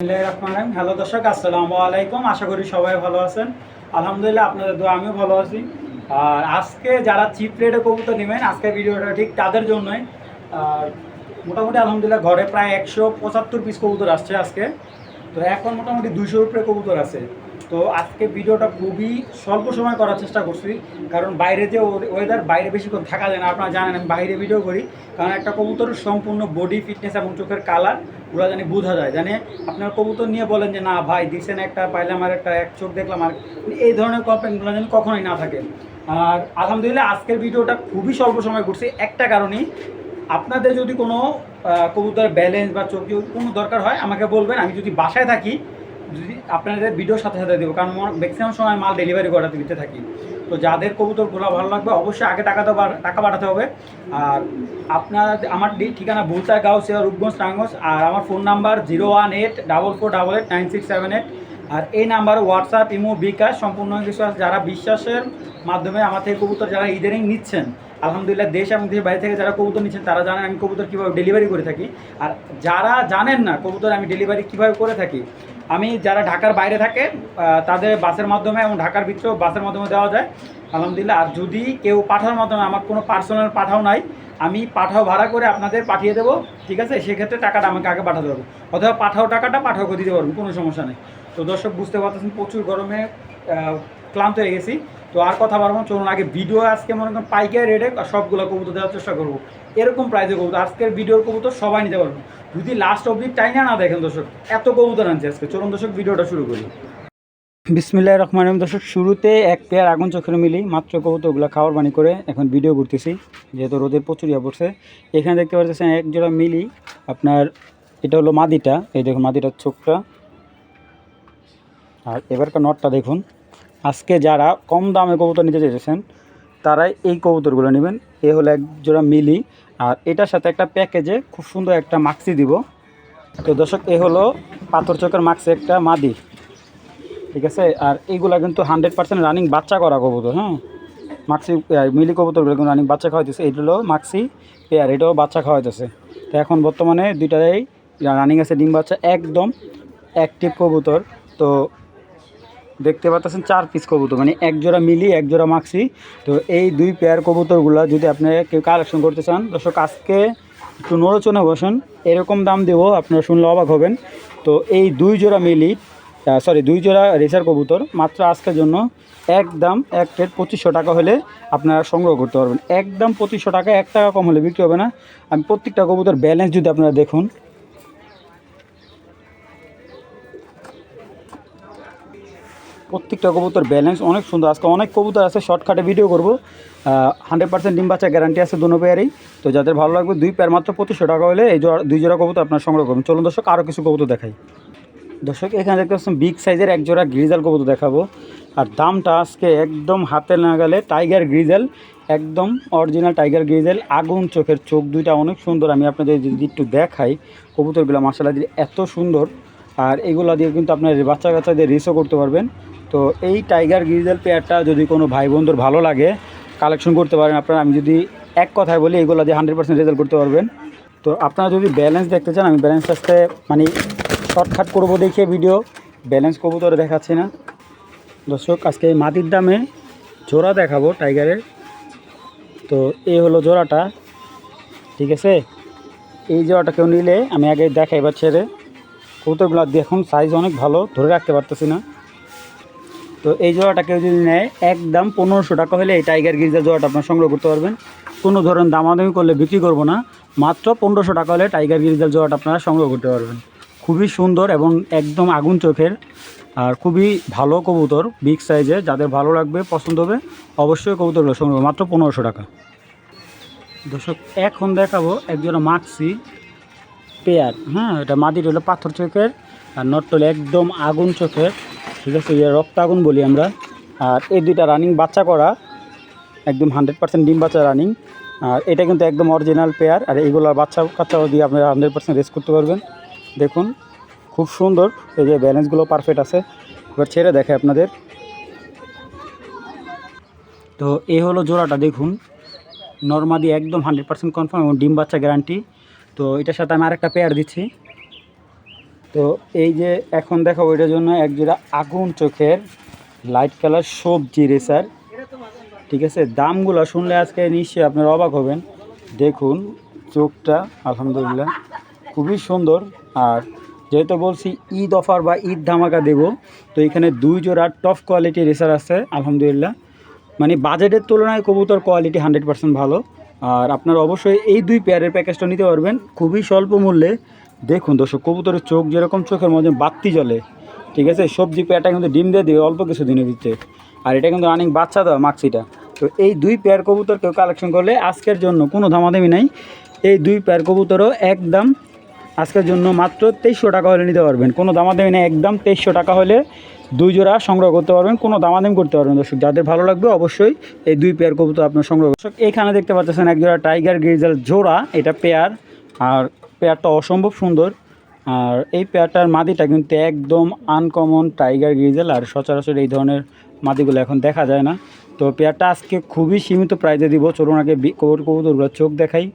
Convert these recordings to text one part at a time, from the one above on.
Hello দর্শক, আসসালামু আলাইকুম। আশা করি সবাই ভালো আছেন। আলহামদুলিল্লাহ, আপনাদের দোয়া আমিও ভালো আছি। আর আজকে যারা চিপ রেটে কবুতর নেবেন, আজকে ভিডিওটা ঠিক তাদের জন্যই। আর মোটামুটি আলহামদুলিল্লাহ ঘরে প্রায় 175 পিস কবুতর আসছে আজকে। তো এখন মোটামুটি 200 উপরে কবুতর আছে। তো আজকে ভিডিওটা খুবই স্বল্প সময় করার চেষ্টা করছি, কারণ বাইরে যে ওয়েদার, বাইরে বেশিক্ষণ থাকা যায় না। আপনারা জানেন আমি বাইরে ভিডিও করি, কারণ একটা কবুতরের সম্পূর্ণ বডি ফিটনেস এবং চোখের কালার ওরা জানি বোঝা যায়। জানে আপনার কবুতর নিয়ে বলেন যে না ভাই দিচ্ছেন একটা, পাইলাম আর একটা, এক চোখ দেখলাম আর, এই ধরনের কমপ্লেনগুলো যেন কখনোই না থাকে। আর আলহামদুলিল্লাহ আজকের ভিডিওটা খুবই স্বল্প সময় করছি একটা কারণেই। আপনাদের যদি কোনো কবুতরের ব্যালেন্স বা চোখ যদি কোনো দরকার হয় আমাকে বলবেন, আমি যদি বাসায় থাকি যদি আপনাদের ভিডিওর সাথে সাথে দেবো, কারণ ম্যাক্সিমাম সময় মাল ডেলিভারি করাতে দিতে থাকি। তো যাদের কবুতরগুলো ভালো লাগবে অবশ্যই আগে টাকা পাঠাতে হবে। আর আপনার আমার ঠিকানা বুলতা গাউসিয়া, রূপগঞ্জ, টাঙ্গঞ্জ। আর আমার ফোন নাম্বার 01844889678। আর এই নাম্বারে হোয়াটসঅ্যাপ, ইমো, বিকাশ সম্পূর্ণ কিছু আছে। যারা বিশ্বাসের মাধ্যমে আমার থেকে কবুতর যারা ইদানিং নিচ্ছেন, আলহামদুলিল্লাহ দেশ এবং দেশের বাইরে থেকে যারা কবুতর নিচ্ছেন তারা জানেন আমি কবুতর কীভাবে ডেলিভারি করে থাকি। আর যারা জানেন না কবুতর আমি ডেলিভারি কীভাবে করে থাকি, আমি যারা ঢাকার বাইরে থাকে তাদের বাসের মাধ্যমে এবং ঢাকার ভিতরেও বাসের মাধ্যমে দেওয়া যায় আলহামদুলিল্লাহ। আর যদি কেউ পাঠানোর মাধ্যমে, আমার কোনো পার্সোনাল পাঠাও নাই, আমি পাঠাও ভাড়া করে আপনাদের পাঠিয়ে দেবো, ঠিক আছে? সেক্ষেত্রে টাকাটা আমাকে আগে পাঠাতে হবে, অথবা পাঠাও টাকাটা পাঠাও করে দিতে পারবো, কোনো সমস্যা নেই। তো দর্শক বুঝতে পারতেছেন প্রচুর গরমে ক্লান্ত হয়ে গেছি। তো আর কথা বলবো, চলুন আগে ভিডিও আজকে মনে করেন পাইকারি রেটে সবগুলো কবুতর দেওয়ার চেষ্টা করবো, এরকম প্রাইজে কবুতর আজকের ভিডিওর কবুতর সবাই নিতে পারবো যদি লাস্ট অবধি টাইনা না দেখেন। দর্শক এত কবুতর আনছে আজকে, চলুন দর্শক ভিডিওটা শুরু করি। বিসমিল্লাহির রহমানির রহিম। দর্শক শুরুতে এক পেয়ার আগুন চোখের মিলি মাত্র কবুতরগুলো খাওয়ার পানি করে এখন ভিডিও করতেছি, যেহেতু রোদের প্রচুর ইয়া পড়ছে। এখানে দেখতে পাচ্ছেন এক জোড়া মিলি, আপনার এটা হলো মাদিটা, এই দেখুন মাদিটার চোখটা। আর এবারকার নটটা দেখুন। আজকে যারা কম দামে কবুতর নিতে চেয়েছেন তারাই এই কবুতরগুলো নেবেন। এ হলো এক জোড়া মিলি, আর এটার সাথে একটা প্যাকেজে খুব সুন্দর একটা মাক্সি দিব। তো দর্শক এ হলো পাথর চোখের মাক্সি একটা মাদি, ঠিক আছে? আর এইগুলা কিন্তু 100% রানিং বাচ্চা করা কবুতর। হ্যাঁ, মাক্সি মিলি কবুতরগুলো কিন্তু রানিং বাচ্চা খাওয়াইতেছে। এইটা হলো মাক্সি পেয়ার, এটাও বাচ্চা খাওয়াইতেছে। তো এখন বর্তমানে দুইটাই রানিং আছে, ডিম বাচ্চা, একদম অ্যাক্টিভ কবুতর। তো দেখতে পাচ্ছেন 4 পিস কবুতর, মানে এক জোড়া মিলি এক জোড়া মাক্সি। তো এই দুই পেয়ার কবুতরগুলো যদি আপনি কেউ কালেকশন করতে চান, দর্শক আজকে একটু নড়চনে বসেন, এরকম দাম দেবো আপনারা শুনলে অবাক হবেন। তো এই দুই জোড়া মিলি, দুই জোড়া রেসার কবুতর মাত্র আজকের জন্য একদম এক প্লেট 2500 টাকা হলে আপনারা সংগ্রহ করতে পারবেন। একদম 2500 টাকা, 1 টাকা কম হলে বিক্রি হবে না। আমি প্রত্যেকটা কবুতর ব্যালেন্স যদি আপনারা দেখুন, প্রত্যেকটা কবুতর ব্যালেন্স অনেক সুন্দর। আজকে অনেক কবুতর আছে, শর্টকাটে ভিডিও করবো। 100% ডিম বাচ্চা গ্যারান্টি আছে দুনো পেয়ারেই। তো যাদের ভালো লাগবে দুই পেয়ার মাত্র 2500 টাকা হলে এই দুই জোড়া কবুতর আপনার সংগ্রহ করবেন। চলুন দর্শক আরও কিছু কবুতর দেখাই। দর্শক এখানে দেখতে পাচ্ছেন বিগ সাইজের এক জোড়া গ্রিজাল কবুতর দেখাবো। আর দামটা আজকে একদম হাতে নাগালে, টাইগার গ্রিজেল, একদম অরিজিনাল টাইগার গ্রিজেল, আগুন চোখের, চোখ দুইটা অনেক সুন্দর। আমি আপনাদের যদি একটু দেখাই কবুতরগুলো মাশাআল্লাহ দিয়ে এত সুন্দর। আর এগুলো দিয়ে কিন্তু আপনার বাচ্চা কাচ্চাদের রিসও করতে পারবেন। তো এই টাইগার গ্রিজেল পেয়ারটা যদি কোনো ভাই বন্ধুর ভালো লাগে কালেকশন করতে পারেন আপনারা। আমি যদি এক কথায় বলি এগুলো দিয়ে 100% রেজাল্ট করতে পারবেন। তো আপনারা যদি ব্যালেন্স দেখতে চান, আমি ব্যালেন্স আসতে মানে শর্টকাট করবো দেখিয়ে ভিডিও, ব্যালেন্স কবুতর দেখাচ্ছি না। দর্শক আজকে এই মাটির দামে জোড়া দেখাবো টাইগারের। তো এই হলো জোড়াটা, ঠিক আছে? এই জোড়াটা কেউ নিলে আমি আগে দেখাই, এবার ছেড়ে কবুতরগুলো দেখুন সাইজ অনেক ভালো, ধরে রাখতে পারতেছি না। তো এই জোড়াটা কেউ যদি নেয় একদম 1500 টাকা হলে এই টাইগার গ্রিজের জোড়াটা আপনার সংগ্রহ করতে পারবেন। কোনো ধরনের দামাদামি করলে বিক্রি করবো না, মাত্র 1500 টাকা হলে টাইগার গ্রিজের জোড়াটা আপনারা সংগ্রহ করতে পারবেন। খুবই সুন্দর এবং একদম আগুন চোখের, আর খুবই ভালো কবুতর, বিগ সাইজে। যাদের ভালো লাগবে পছন্দ হবে অবশ্যই কবুতরগুলো সংগ্রহ, মাত্র 1500 টাকা। দর্শক এখন দেখাবো একজোড়া মাক্সি পেয়ার। হ্যাঁ, এটা মাদির হলো পাথর চোখের, আর নটটা হলো একদম আগুন চোখের, ঠিক আছে? রক্ত আগুন বলি আমরা। আর এই দুইটা রানিং বাচ্চা করা, একদম 100% ডিম বাচ্চা রানিং। আর এটা কিন্তু একদম অরিজিনাল পেয়ার। আর এইগুলো বাচ্চা কাচ্চাও দিয়ে আপনারা 100% রেস করতে পারবেন। দেখুন খুব সুন্দর, এই যে ব্যালেন্সগুলো পারফেক্ট আছে। এবার ছেড়ে দেখে আপনাদের। তো এই হলো জোড়াটা, দেখুন নর্মাদি একদম 100% কনফার্ম এবং ডিম বাচ্চা গ্যারান্টি। তো এটার সাথে আমি আরেকটা পেয়ার দিচ্ছি। তো তো এই যে এখন দেখাবো এটার জন্য একজোড়া আগুন চোখের লাইট কালার সবজি রেসার। ঠিক আছে, দামগুলো শুনলে আজকে নিশ্চয়ই আপনারা অবাক হবেন। দেখুন চোখটা আলহামদুলিল্লাহ খুবই সুন্দর। আর যেহেতু বলছি ঈদ অফার বা ঈদ ধামাকা দেব, তো এখানে 2 জোড়া টপ কোয়ালিটি রেসার আছে আলহামদুলিল্লাহ। মানে বাজেটের তুলনায় কবুতর কোয়ালিটি 100% ভালো। আর আপনারা অবশ্যই এই 2 পেয়ারের প্যাকেজটা নিতে পারবেন খুবই স্বল্প মূল্যে। দেখুন দর্শক, কবুতরের চোখ যেরকম চোখের মধ্যে বাতি জ্বলে। ঠিক আছে, সবজি পেয়ারটা কিন্তু ডিম দিয়ে দিবে অল্প কিছু দিনের ভিতরে। আর এটা কিন্তু রানিং বাচ্চা দেওয়া মাক্সিটা। তো এই 2 পেয়ার কবুতর কেউ কালেকশন করলে আজকের জন্য কোনো দামাদামি নাই। এই 2 পেয়ার কবুতরও একদম আজকের জন্য মাত্র 2300 টাকা হলে নিতে পারবেন। কোনো দামাদামি নেই, একদম 2300 টাকা হলে 2 জোড়া সংগ্রহ করতে পারবেন, কোনো দামাদামি করতে পারবেন। দর্শক যাদের ভালো লাগবে অবশ্যই এই 2 পেয়ার কবুতর আপনার সংগ্রহ। দর্শক এখানে দেখতে পাচ্ছেন এক জোড়া টাইগার গ্রিজেল জোড়া, এটা পেয়ার। আর পেয়ারটা অসম্ভব সুন্দর। আর এই পেয়ারটার মাদিটা কিন্তু একদম আনকমন টাইগার গ্রিজেল। আর সচরাচর এই ধরনের মাদিগুলো এখন দেখা যায় না। তো পেয়ারটা আজকে খুবই সীমিত প্রাইজে দিব। চলুন আগে কবুতরগুলো চোখ দেখাই।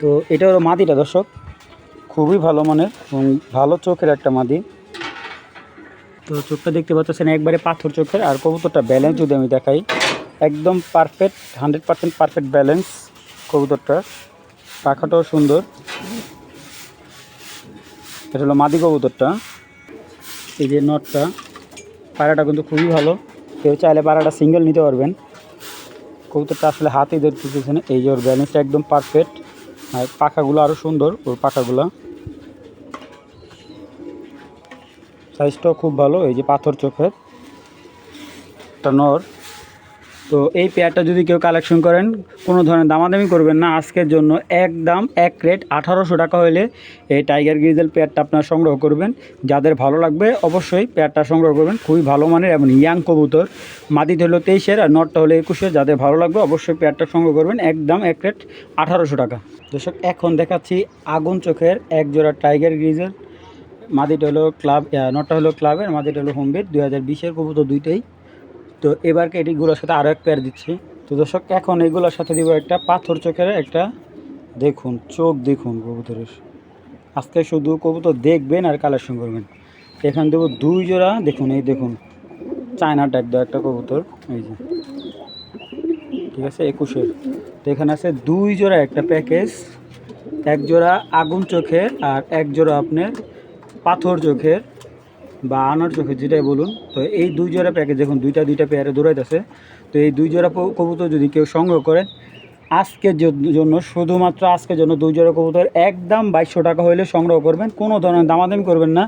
তো এটা হলো মাদিটা দর্শক, খুবই ভালো মানের এবং ভালো চোখের একটা মাদি। তো চোখটা দেখতে পাচ্ছেন একবারে পাথর চোখের। আর কবুতরটা ব্যালেন্স যদি আমি দেখাই, একদম পারফেক্ট 100% পারফেক্ট ব্যালেন্স কবুতরটা। পাখাটাও সুন্দর। এটা হলো মাদি কবুতরটা। এই যে নটটা, পায়রাটা কিন্তু খুবই ভালো। কেউ চাইলে পায়রাটা সিঙ্গেল নিতে পারবেন। কবুতরটা আসলে হাতে ধরতেছে না। এই যে ওর ব্যালেন্সটা একদম পারফেক্ট। আর পাখাগুলো আরও সুন্দর, ওর পাখাগুলো সাইজটাও খুব ভালো। এই যে পাথর চোখের একটা নর। তো এই পেয়ারটা যদি কেউ কালেকশন করেন, কোনো ধরনের দামাদামি করবেন না। আজকের জন্য একদম এক রেট 1800 টাকা হলে এই টাইগার গ্রিজেল পেয়ারটা আপনারা সংগ্রহ করবেন। যাদের ভালো লাগবে অবশ্যই পেয়ারটা সংগ্রহ করবেন। খুবই ভালো মানের এবং ইয়াং কবুতর। মাদিটা হলো 23-এর আর নটটা হলো 21-এর। যাদের ভালো লাগবে অবশ্যই পেয়ারটা সংগ্রহ করবেন, একদম এক রেট 1800 টাকা। দর্শক এখন দেখাচ্ছি আগুন চোখের এক জোড়া টাইগার গ্রিজেল। মাদিটা হলো ক্লাব, নটটা হলো ক্লাবের, মাদিটা হলো হোমবেড। 2020-এর কবুতর দুইটাই। তো এবার এটিগুলোর সাথে আরও এক পেয়ার দিচ্ছি। তো দর্শক এখন এগুলোর সাথে দিব একটা পাথর চোখের একটা। দেখুন চোখ, দেখুন কবুতরের। আজকে শুধু কবুতর দেখবেন আর কালেকশন করবেন। এখানে দেবো 2 জোড়া। দেখুন এই দেখুন চায়না ট্যাগ দেওয়া একটা কবুতর, এই যে। ঠিক আছে, 21-এর। তো এখানে আছে 2 জোড়া একটা প্যাকেজ। এক জোড়া আগুন চোখের আর এক জোড়া আপনার পাথর চোখের বা আনার চোখের, যেটাই বলুন। তো এই 2 জোড়া প্যাকেজ দেখুন দুইটা পেয়ারে দৌড়াইতেছে। তো এই 2 জোড়া কবুতর যদি কেউ সংগ্রহ করেন আজকের জন্য, শুধুমাত্র আজকের জন্য 2 জোড়া কবুতর একদম 2200 টাকা হলে সংগ্রহ করবেন। কোনো ধরনের দামাদামি করবেন না।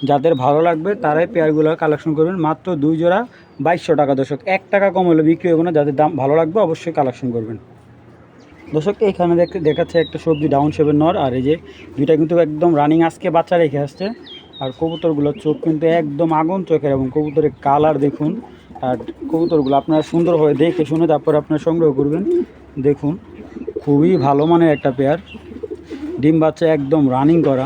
যাদের ভালো লাগবে তারাই পেয়ারগুলো কালেকশন করবেন। মাত্র 2 জোড়া 2200 টাকা দর্শক, 1 টাকা কম হলে বিক্রি হবে না। যাদের দাম ভালো লাগবে অবশ্যই কালেকশন করবেন। দর্শক এইখানে দেখাচ্ছে একটা সবজি ডাউন শেপের নর। আর এই যে দুইটা কিন্তু একদম রানিং আজকে বাচ্চা রেখে আসছে। আর কবুতরগুলোর চোখ কিন্তু একদম আগুন চোখের এবং কবুতরের কালার দেখুন। আর কবুতরগুলো আপনারা সুন্দরভাবে দেখে শুনে তারপর আপনারা সংগ্রহ করবেন। দেখুন খুবই ভালো মানের একটা পেয়ার, ডিম বাচ্চা একদম রানিং করা।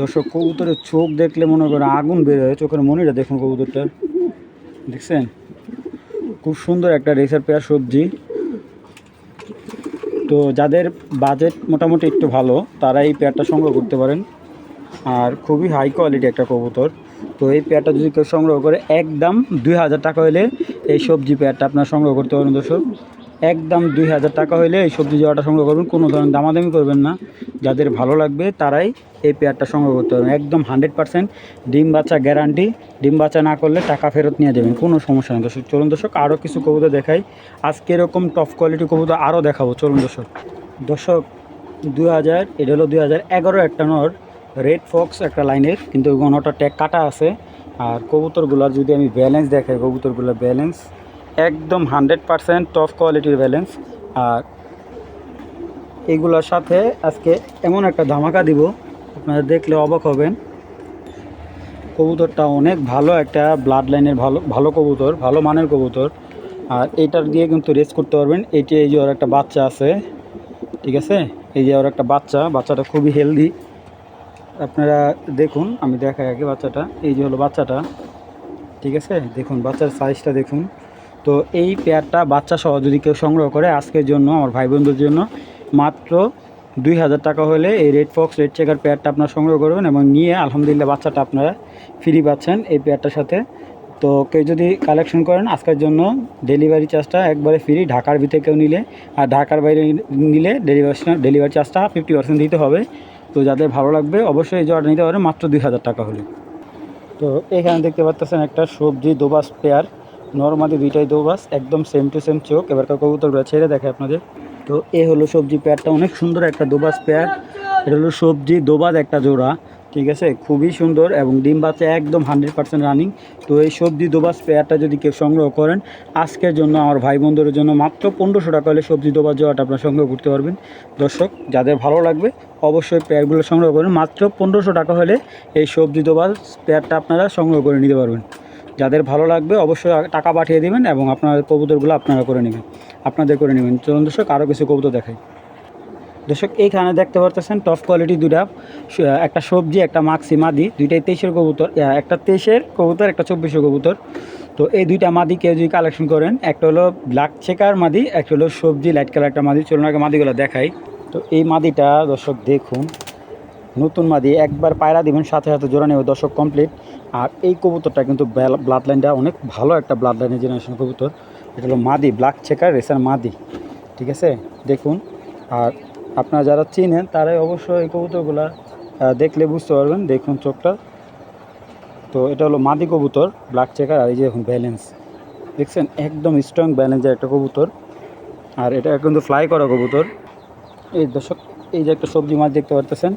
দর্শক কবুতরের চোখ দেখলে মনে করেন আগুন বের হয় চোখের মনিটা। দেখুন কবুতরটার, দেখছেন খুব সুন্দর একটা রেসার পেয়ার সবজি। তো যাদের বাজেট মোটামুটি একটু ভালো তারা এই পেয়ারটা সংগ্রহ করতে পারেন। আর খুবই হাই কোয়ালিটি একটা কবুতর। তো এই পেয়ারটা যদি কেউ সংগ্রহ করে একদম 2000 টাকা হলে এই সবজি পেয়ারটা আপনারা সংগ্রহ করতে পারেন দর্শক। একদম 2000 টাকা হলে এই সবজি জোড়াটা সংগ্রহ করবেন, কোনো ধরনের দামাদামি করবেন না। যাদের ভালো লাগবে তারাই এই পেয়ারটা সংগ্রহ করতে পারবেন। একদম 100% ডিম বাচ্চা গ্যারান্টি। ডিম বাচ্চা না করলে টাকা ফেরত নিয়ে যাবেন, কোনো সমস্যা নেই দর্শক। চলুন দর্শক আরও কিছু কবুতর দেখাই। আজকে এরকম টপ কোয়ালিটি কবুতর আরও দেখাবো। চলুন দর্শক। দর্শক 2000, এটা হলো 2011 একটা নর, রেড ফক্স একটা লাইনের, কিন্তু ওটা ট্যাগ কাটা আছে। আর কবুতরগুলোর যদি আমি ব্যালেন্স দেখাই, কবুতরগুলোর ব্যালেন্স একদম 100% টপ কোয়ালিটির ব্যালেন্স। আর এগুলোর সাথে আজকে এমন একটা ধামাকা দিব আপনারা দেখলে অবাক হবেন। কবুতরটা অনেক ভালো একটা ব্লাড লাইনের ভালো কবুতর, ভালো মানের কবুতর। আর এইটার দিয়ে কিন্তু রেস করতে পারবেন। এই যে ওর একটা বাচ্চা আছে, ঠিক আছে, এই যে ওর একটা বাচ্চাটা খুবই হেলদি। আপনারা দেখুন, আমি দেখাই আগে বাচ্চাটা। এই যে হলো বাচ্চাটা, ঠিক আছে, দেখুন বাচ্চার সাইজটা দেখুন। তো এই পেয়ারটা বাচ্চা সহ যদি কেউ সংগ্রহ করে আজকের জন্য আমার ভাই বোনদের জন্য মাত্র 2000 টাকা হলে এই রেড ফক্স রেড চেকার পেয়ারটা আপনারা সংগ্রহ করবেন এবং নিয়ে আলহামদুলিল্লাহ বাচ্চাটা আপনারা ফ্রি পাচ্ছেন এই পেয়ারটার সাথে। তো কেউ যদি কালেকশন করেন আজকের জন্য ডেলিভারি চার্জটা একবারে ফ্রি, ঢাকার ভিতরে কেউ নিলে আর ঢাকার বাইরে নিলে ডেলিভারি চার্জটা 50% দিতে হবে। তো যাদের ভালো লাগবে অবশ্যই এই জোড়াটা নিতে পারেন মাত্র 2000 টাকা হলে। তো এখানে দেখতে পাচ্ছেন একটা সবজি দোবাস পেয়ার, নরমালি দুইটাই দোবাস, একদম সেম টু সেম চোখ। এবারকার কবুতরগুলো ছেড়ে দেখে আপনাদের। তো এ হলো সবজি পেয়ারটা, অনেক সুন্দর একটা দোবাস পেয়ার। এটা হলো সবজি দোবাস একটা জোড়া, ঠিক আছে, খুবই সুন্দর এবং ডিম বাচ্চা একদম 100% রানিং। তো এই সবজি দোবাস পেয়ারটা যদি কেউ সংগ্রহ করেন আজকের জন্য আমার ভাই বন্ধুদের জন্য মাত্র 1500 টাকা হলে সবজি দোবাস জোড়াটা আপনারা সংগ্রহ করতে পারবেন। দর্শক যাদের ভালো লাগবে অবশ্যই পেয়ারগুলো সংগ্রহ করেন, মাত্র 1500 টাকা হলে এই সবজি দোবাস পেয়ারটা আপনারা সংগ্রহ করে নিতে পারবেন। যাদের ভালো লাগবে অবশ্যই টাকা পাঠিয়ে দেবেন এবং আপনার কবুতরগুলো আপনারা করে নেবেন, আপনাদের করে নেবেন। চলুন দর্শক আরও কিছু কবুতর দেখাই। দর্শক এইখানে দেখতে পারতেছেন টপ কোয়ালিটি দুটা, একটা সবজি একটা মাক্সি মাদি, দুইটাই 23-এর কবুতর, একটা 23-এর কবুতর একটা 24-এর কবুতর। তো এই দুইটা মাদি কেউ যদি কালেকশন করেন, একটা হলো ব্ল্যাক চেকার মাদি, একটা হলো সবজি লাইট কালার একটা মাদি। চলুন আগে মাদিগুলো দেখাই। তো এই মাদিটা দর্শক দেখুন, নতুন মাদি, একবার পায়রা দিবেন সাথে সাথে জোড়া নেবে দর্শক কমপ্লিট। আর এই কবুতরটা কিন্তু ব্লাড লাইনটা অনেক ভালো একটা ব্লাড লাইনের জেনারেশন কবুতর। এটা হলো মাদি ব্ল্যাক চেকার রেসার মাদি, ঠিক আছে, দেখুন। আর আপনারা যারা চিনেন তারাই অবশ্যই এই কবুতরগুলো দেখলে বুঝতে পারবেন, দেখুন চোখটা। তো এটা হলো মাদি কবুতর ব্ল্যাক চেকার। আর এই যে দেখুন ব্যালেন্স দেখছেন, একদম স্ট্রং ব্যালেন্সের একটা কবুতর। আর এটা কিন্তু ফ্লাই করা কবুতর। এই দর্শক এই যে একটা সবজি মাছ দেখতে পারতেছেন,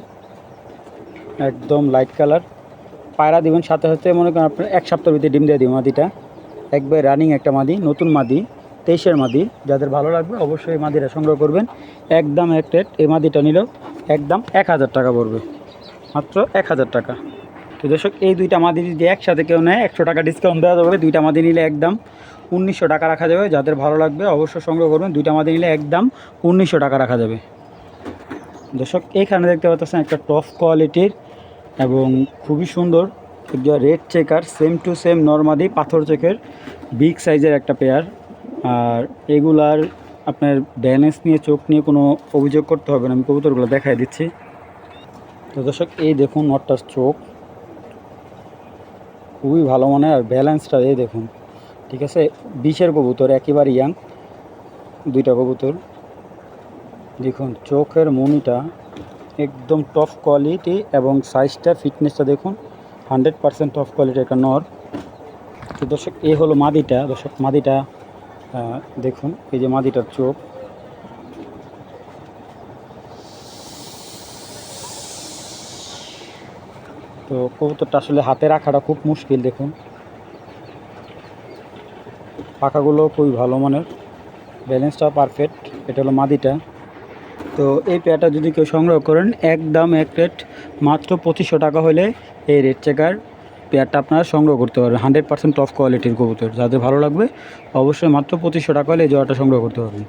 একদম লাইট কালার, পায়রা দিবেন সাথে সাথে মনে করেন আপনার 1 সপ্তাহের ভিতরে ডিম দিয়ে দিবেন। মাদিটা একবার রানিং একটা মাদি, নতুন মাদি, 23-এর মাদি। যাদের ভালো লাগবে অবশ্যই এই মাদিটা সংগ্রহ করবেন, একদম এক রেট। এই মাদিটা নিলেও একদম 1000 টাকা পড়বে, মাত্র 1000 টাকা। তো দর্শক এই দুইটা মাদি যদি একসাথে কেউ নেয় 100 টাকা ডিসকাউন্ট দেওয়া যাবে। দুইটা মাদি নিলে একদম 1900 টাকা রাখা যাবে। যাদের ভালো লাগবে অবশ্যই সংগ্রহ করবেন, দুইটা মাদি নিলে একদম 1900 টাকা রাখা যাবে। দর্শক এইখানে দেখতে পাচ্ছেন একটা টপ কোয়ালিটির এবং খুবই সুন্দর red checker, same to same নরমাদি পাথর চোখের বিগ সাইজের একটা পেয়ার। আর এগুলার আপনার ব্যালেন্স নিয়ে চোখ নিয়ে কোনো অভিযোগ করতে হবে না, আমি কবুতরগুলো দেখাই দিচ্ছি। তো দর্শক এই দেখুন নটটার চোখ খুবই ভালো মানের, আর ব্যালেন্সটা এই দেখুন, ঠিক আছে। 20-এর কবুতর, একেবারে ইয়াং দুইটা কবুতর। দেখুন চোখের মনিটা একদম টপ কোয়ালিটি এবং সাইজটা ফিটনেসটা দেখুন 100% টপ কোয়ালিটি একটা নর। তো দর্শক এই হলো মাদিটা। দর্শক মাদিটা দেখুন, এই যে মাদিটার চোখ, তো কবুতরটা আসলে হাতে রাখাটা খুব মুশকিল। দেখুন পাখাগুলো খুবই ভালো মানের, ব্যালেন্সটাও পারফেক্ট। এটা হলো মাদিটা। তো এই পেয়ারটা যদি কেউ সংগ্রহ করেন একদম এক রেট, মাত্র 2500 টাকা হলে এই রেড চেকার পেয়ারটা আপনারা সংগ্রহ করতে পারবেন। 100% টপ কোয়ালিটির কবুতর, যাদের ভালো লাগবে অবশ্যই মাত্র 2500 টাকা হলে এই জোড়াটা সংগ্রহ করতে পারবেন।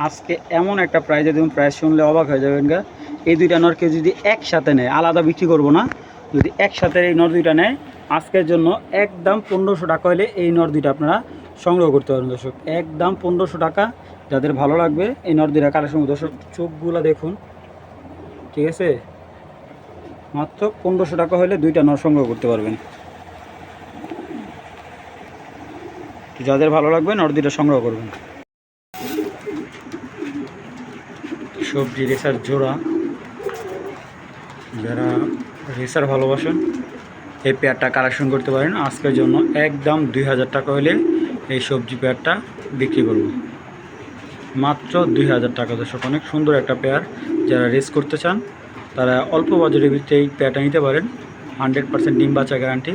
আজকে এমন একটা প্রাইজে দেখুন, প্রাইস শুনলে অবাক হয়ে যাবেন গা। এই দুইটা নর কেউ যদি একসাথে নেয়, আলাদা বিক্রি করবো না, যদি একসাথে এই নর দুইটা নেয় আজকের জন্য একদম 1500 টাকা হলে এই নর দুইটা আপনারা সংগ্রহ করতে পারবেন। দর্শক একদম 1500 টাকা, যাদের ভালো লাগবে এই নর দুইটা কালেকশন। দর্শক চোখগুলো দেখুন, ঠিক আছে, মাত্র 1500 টাকা হলে দুইটা নর সংগ্রহ করতে পারবেন। যাদের ভালো লাগবে নর দুইটা সংগ্রহ করবেন। সবজি রেসার জোড়া, যারা রেসার ভালোবাসেন এই পেয়ারটা কালেকশন করতে পারেন। আজকের জন্য একদম 2000 টাকা হলে এই সবজি পেয়ারটা বিক্রি করব, মাত্র 2000 টাকা। দর্শক অনেক সুন্দর একটা পেয়ার, যারা রেস করতে চান তারা অল্প বাজেটের ভিতরে এই পেয়ারটা নিতে পারেন। 100% ডিম বাচ্চা গ্যারান্টি।